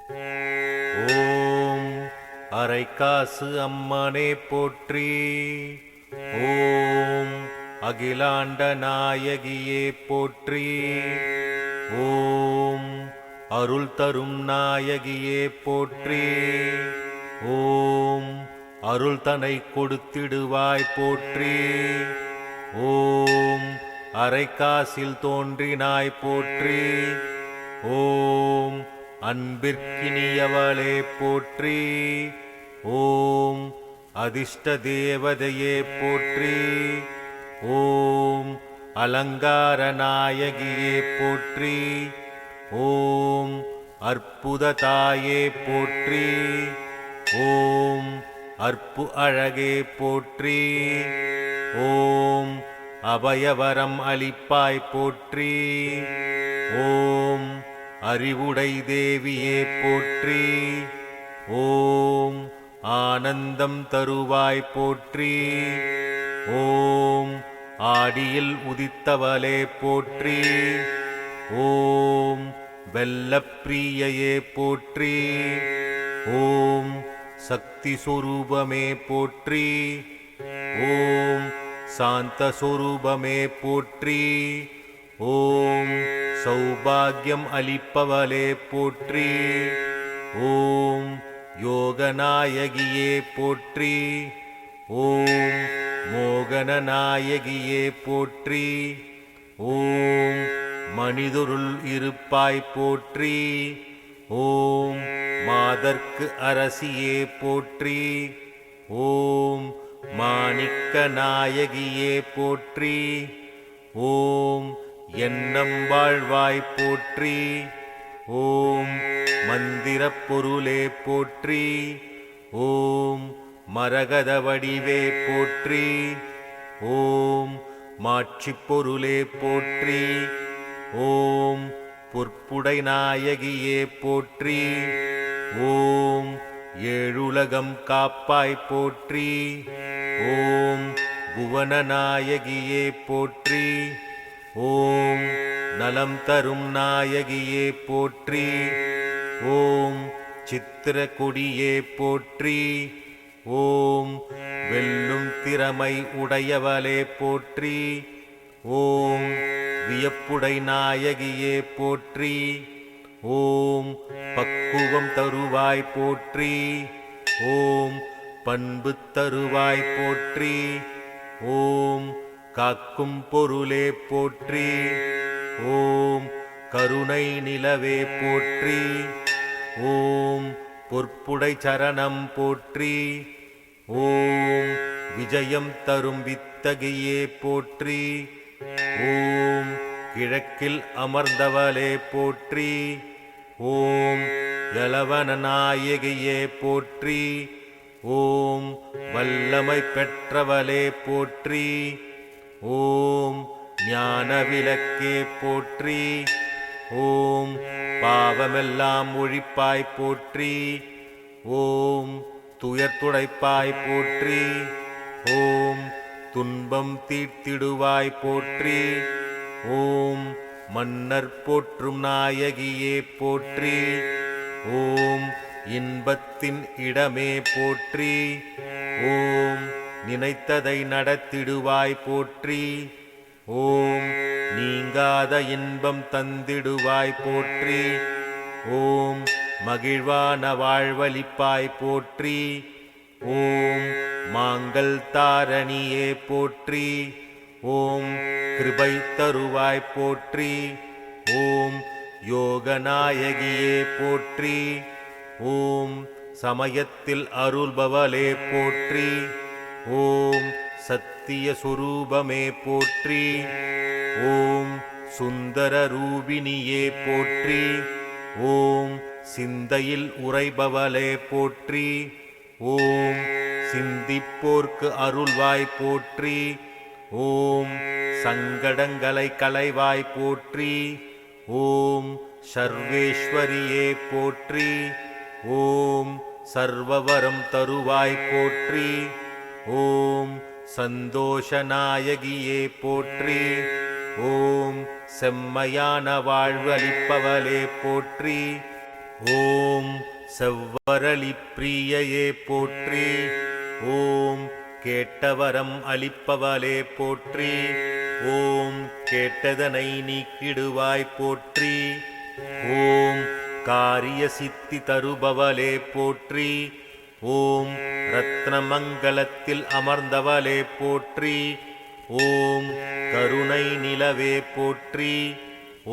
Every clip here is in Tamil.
ஓம் அரைக்காசு அம்மனே போற்றி. ஓம் அகிலாண்ட நாயகியே போற்றி. ஓம் அருள் தரும் நாயகியே போற்றி. ஓம் அருள் தனை கொடுத்திடுவாய் போற்றி. ஓம் அரைக்காசில் தோன்றினாய் போற்றி. ஓம் அன்பிற்கினியவளே போற்றி. ஓம் அதிர்ஷ்ட தேவதையே போற்றி. ஓம் அலங்கார நாயகியே போற்றி. ஓம் அற்புத தாயே போற்றி. ஓம் அற்பு அழகே போற்றி. ஓம் அபயவரம் அளிப்பாய் போற்றி. ஓம் அறிவுடை தேவியே போற்றி. ஓம் ஆனந்தம் தருவாய் போற்றி. ஓம் ஆடியில் உதித்தவளே போற்றி. ஓம் வெல்லப்பிரியையே போற்றி. ஓம் சக்தி சொரூபமே போற்றி. ஓம் சாந்த சொரூபமே போற்றி. ஓம் சௌபாகியம் அளிப்பவளே போற்றி. ஓம் யோகநாயகியே போற்றி. ஓம் மோகனநாயகியே போற்றி. ஓம் மனிதருள் இருப்பாய் போற்றி. ஓம் மாதர்க்கு அரசியே போற்றி. ஓம் மாணிக்க நாயகியே போற்றி. ஓம் எண்ணம் வாழ்வாய் போற்றி. ஓம் மந்திரப் பொருளே போற்றி. ஓம் மரகத வடிவே போற்றி. ஓம் மாட்சிப் பொருளே போற்றி. ஓம் பொற்புடை நாயகியே போற்றி. ஓம் ஏழுலகம் காப்பாய் போற்றி. ஓம் புவனநாயகியே போற்றி. ஓம் நலம் தரும் நாயகியே போற்றி. ஓம் சித்திரகொடியே போற்றி. ஓம் வெல்லும் திறமை உடையவளே போற்றி. ஓம் வியப்புடை நாயகியே போற்றி. ஓம் பக்குவம் தருவாய் போற்றி. ஓம் பண்பு தருவாய் போற்றி. ஓம் காக்கும் பொருளே போற்றி. ஓம் கருணை நிலவே போற்றி. ஓம் பொற்புடை சரணம் போற்றி. ஓம் விஜயம் தரும் வித்தகியே போற்றி. ஓம் கிழக்கில் அமர்ந்தவளே போற்றி. ஓம் யலவன நாயகியே போற்றி. ஓம் வல்லமை பெற்றவளே போற்றி. ஓம் ஞான விளக்கே போற்றி. ஓம் பாவமெல்லாம் ஒழிப்பாய் போற்றி. ஓம் துயர் துடைப்பாய் போற்றி. ஓம் துன்பம் தீர்த்திடுவாய் போற்றி. ஓம் மன்னர் போற்றும் நாயகியே போற்றி. ஓம் இன்பத்தின் இடமே போற்றி. ஓம் நினைத்ததை நடத்திடுவாய் போற்றி. ஓம் நீங்காத இன்பம் தந்திடுவாய் போற்றி. ஓம் மகிழ்வான வாழ்வளிப்பாய் போற்றி. ஓம் மாங்கல் தாரணியே போற்றி. ஓம் கிருபை தருவாய் போற்றி. ஓம் யோகநாயகியே போற்றி. ஓம் சமயத்தில் அருள்பவளே போற்றி. ஓம் சத்திய சொரூபமே போற்றி. ஓம் சுந்தர ரூபிணியே போற்றி. ஓம் சிந்தையில் உறைபவளே போற்றி. ஓம் சிந்திப்போர்க்கு அருள்வாய் போற்றி. ஓம் சங்கடங்களை களைவாய் போற்றி. ஓம் சர்வேஸ்வரியே போற்றி. ஓம் சர்வவரம் தருவாய் போற்றி. ஓம் சந்தோஷநாயகியே போற்றி. ஓம் செம்மையான வாழ்வு அளிப்பவளே போற்றி. ஓம் செவ்வரளி பிரியையே போற்றி. ஓம் கேட்டவரம் அளிப்பவளே போற்றி. ஓம் கேட்டதனை நீக்கிடுவாய் போற்றி. ஓம் காரிய சித்தி தருபவளே போற்றி. ஓம் ரத்னமங்கலத்தில் அமர்ந்தவளே போற்றி. ஓம் கருணை நிலவே போற்றி.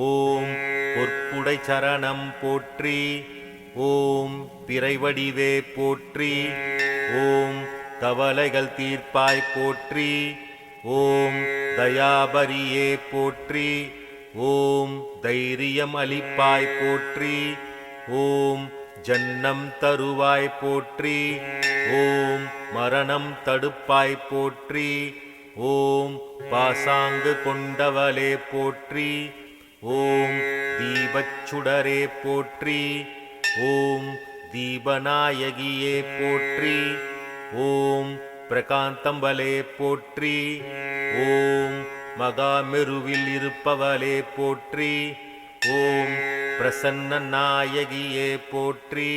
ஓம் பொற்புடை சரணம் போற்றி. ஓம் பிறைவடிவே போற்றி. ஓம் கவலைகள் தீர்ப்பாய் போற்றி. ஓம் தயாபரியே போற்றி. ஓம் தைரியம் அளிப்பாய் போற்றி. ஓம் ஜன்னம் தருவாய் போற்றி. ஓம் மரணம் தடுப்பாய் போற்றி. ஓம் பாசாங்கு கொண்டவளே போற்றி. ஓம் தீபச்சுடரே போற்றி. ஓம் தீபநாயகியே போற்றி. ஓம் பிரகாந்தம்பலே போற்றி. ஓம் மகாமெருவில் இருப்பவளே போற்றி. ஓம் பிரசன்ன நாயகியே போற்றி.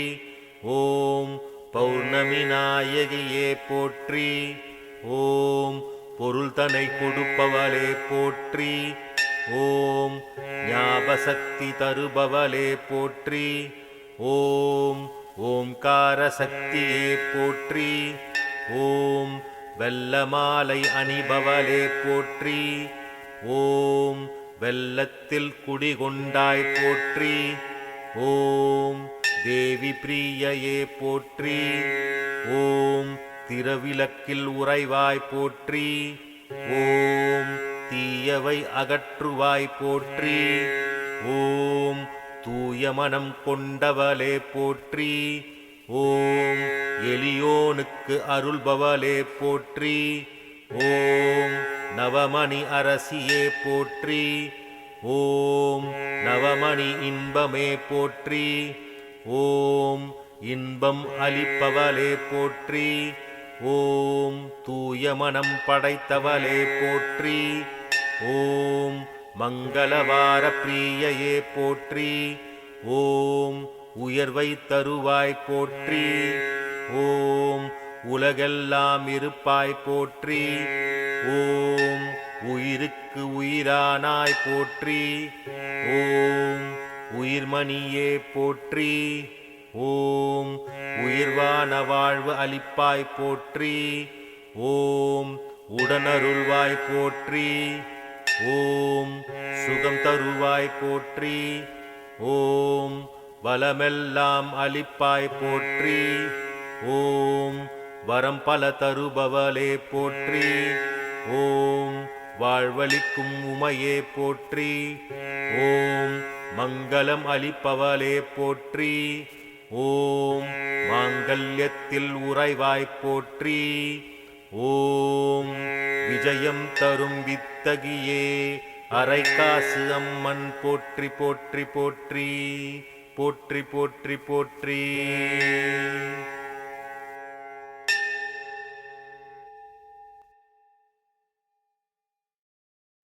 ஓம் பௌர்ணமி நாயகியே போற்றி. ஓம் பொருள் தனை கொடுப்பவளே போற்றி. ஓம் ஞாபசக்தி தருபவளே போற்றி. ஓம் ஓம்கார சக்தியே போற்றி. ஓம் வெள்ளமாலை அணிபவளே போற்றி. ஓம் வெள்ளத்தில் குடிகொண்டாய் போற்றி. ஓம் தேவி பிரியையே போற்றி. ஓம் திருவிளக்கில் உறைவாய் போற்றி. ஓம் தீயவை அகற்றுவாய் போற்றி. ஓம் தூய மனம் கொண்டவளே போற்றி. ஓம் எளியோனுக்கு அருள்பவளே போற்றி. ஓம் நவமணி அரசியே போற்றி. ஓம் நவமணி இன்பமே போற்றி. ஓம் இன்பம் அளிப்பவளே போற்றி. ஓம் தூய மனம் படைத்தவளே போற்றி. ஓம் மங்களவார பிரியையே போற்றி. ஓம் உயர்வை தருவாய் போற்றி. ஓம் உலகெல்லாம் இருப்பாய் போற்றி. ஓம் உயிருக்கு உயிரானாய் போற்றி. ஓம் உயிர்மணியே போற்றி. ஓம் உயிர்வான வாழ்வு அளிப்பாய் போற்றி. ஓம் உடனருள்வாய் போற்றி. ஓம் சுகம் தருவாய் போற்றி. ஓம் வளமெல்லாம் அளிப்பாய் போற்றி. ஓம் வரம் பல தருபவளே போற்றி. ஓம் வாழ்வளிக்கும் உமையே போற்றி. ஓம் மங்களம் அளிப்பவளே போற்றி. ஓம் மாங்கல்யத்தில் உறைவாய் போற்றி. ஓம் விஜயம் தரும் வித்தகியே அரைக்காசு அம்மன் போற்றி போற்றி போற்றி போற்றி போற்றி போற்றி.